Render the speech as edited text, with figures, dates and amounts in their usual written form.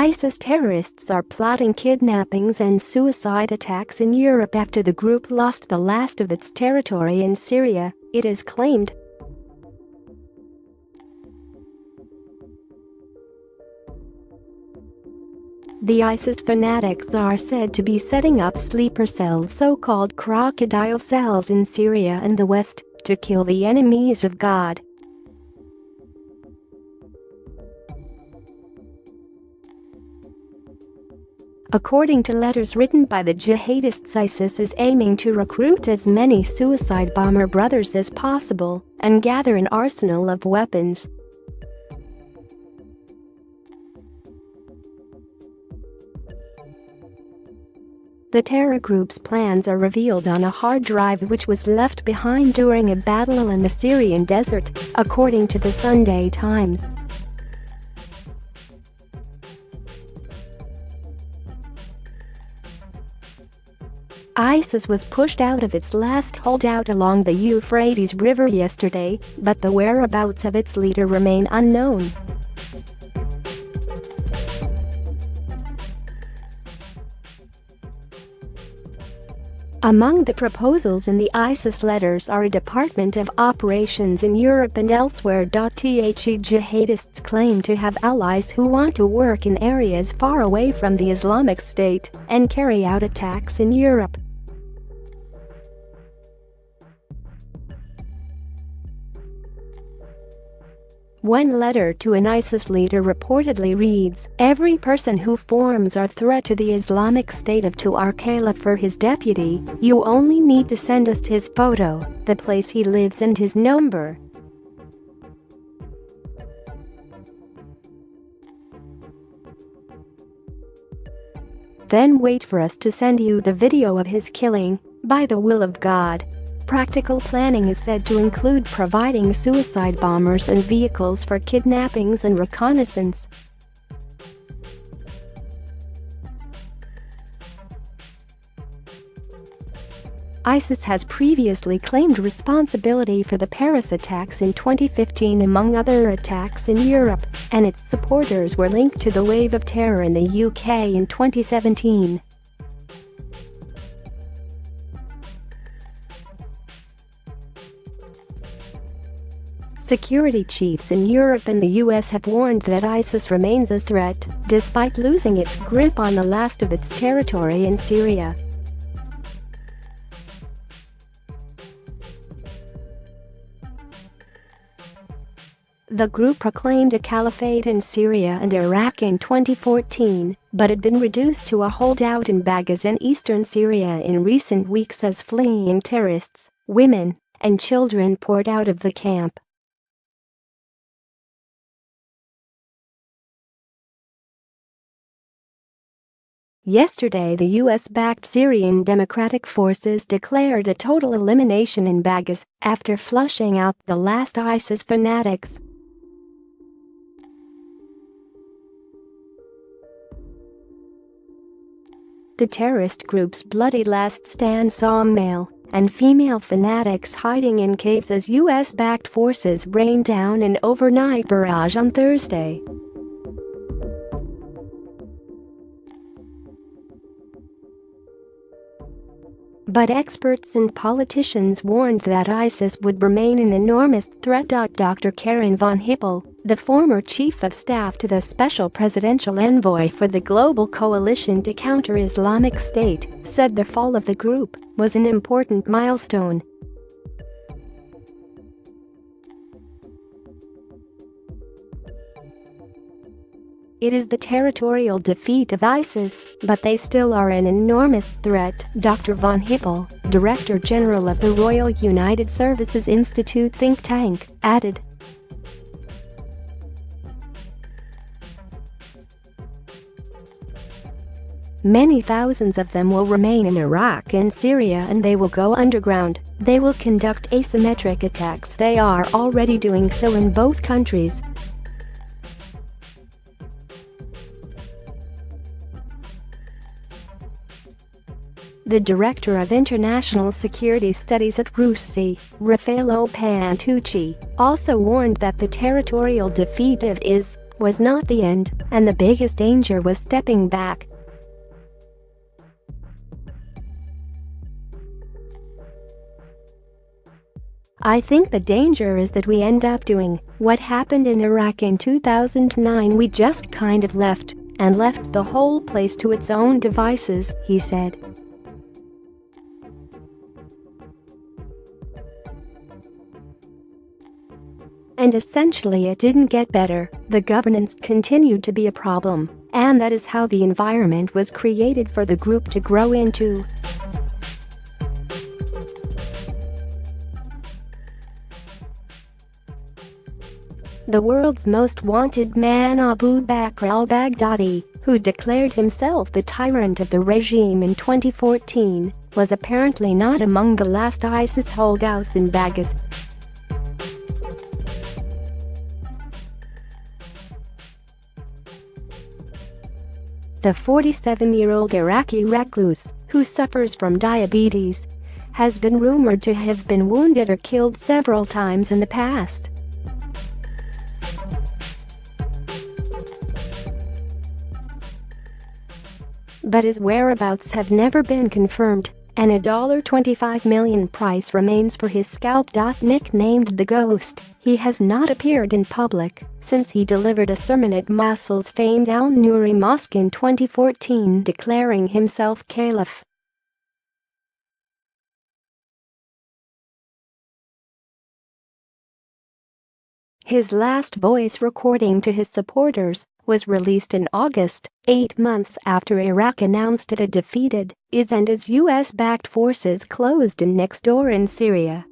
ISIS terrorists are plotting kidnappings and suicide attacks in Europe after the group lost the last of its territory in Syria, it is claimed. The ISIS fanatics are said to be setting up sleeper cells, so-called crocodile cells, in Syria and the West to kill the enemies of God. According to letters written by the jihadists, ISIS is aiming to recruit as many suicide bomber brothers as possible and gather an arsenal of weapons. The terror group's plans are revealed on a hard drive which was left behind during a battle in the Syrian desert, according to the Sunday Times. ISIS was pushed out of its last holdout along the Euphrates River yesterday, but the whereabouts of its leader remain unknown. Among the proposals in the ISIS letters are a Department of Operations in Europe and elsewhere. The jihadists claim to have allies who want to work in areas far away from the Islamic State and carry out attacks in Europe. One letter to an ISIS leader reportedly reads, "Every person who forms a threat to the Islamic State of to our caliph for his deputy, you only need to send us his photo, the place he lives and his number." Then wait for us to send you the video of his killing, by the will of God. Practical planning is said to include providing suicide bombers and vehicles for kidnappings and reconnaissance. ISIS has previously claimed responsibility for the Paris attacks in 2015, among other attacks in Europe, and its supporters were linked to the wave of terror in the UK in 2017. Security chiefs in Europe and the US have warned that ISIS remains a threat, despite losing its grip on the last of its territory in Syria. The group proclaimed a caliphate in Syria and Iraq in 2014, but had been reduced to a holdout in Baghouz in eastern Syria in recent weeks as fleeing terrorists, women, and children poured out of the camp. Yesterday, the US-backed Syrian Democratic Forces declared a total elimination in Baghouz after flushing out the last ISIS fanatics. The terrorist group's bloody last stand saw male and female fanatics hiding in caves as US-backed forces rained down an overnight barrage on Thursday. But experts and politicians warned that ISIS would remain an enormous threat. Dr. Karen von Hippel, the former chief of staff to the special presidential envoy for the global coalition to counter Islamic State, said the fall of the group was an important milestone. It is the territorial defeat of ISIS, but they still are an enormous threat, Dr. von Hippel, Director General of the Royal United Services Institute think tank, added. Many thousands of them will remain in Iraq and Syria, and they will go underground. They will conduct asymmetric attacks. They are already doing so in both countries. The Director of International Security Studies at RUSI, Raffaello Pantucci, also warned that the territorial defeat of IS was not the end, and the biggest danger was stepping back. I think the danger is that we end up doing what happened in Iraq in 2009. We just kind of left the whole place to its own devices," he said. And essentially it didn't get better. The governance continued to be a problem, and that is how the environment was created for the group to grow into. The world's most wanted man, Abu Bakr al-Baghdadi, who declared himself the tyrant of the regime in 2014, was apparently not among the last ISIS holdouts in Baghdad. The 47-year-old Iraqi recluse, who suffers from diabetes, has been rumored to have been wounded or killed several times in the past. But his whereabouts have never been confirmed, and a $25 million price remains for his scalp. Nicknamed the Ghost, he has not appeared in public since he delivered a sermon at Mosul's famed Al-Nuri Mosque in 2014, declaring himself caliph. His last voice recording to his supporters was released in August, 8 months after Iraq announced it had defeated IS and its US-backed forces closed in next door in Syria.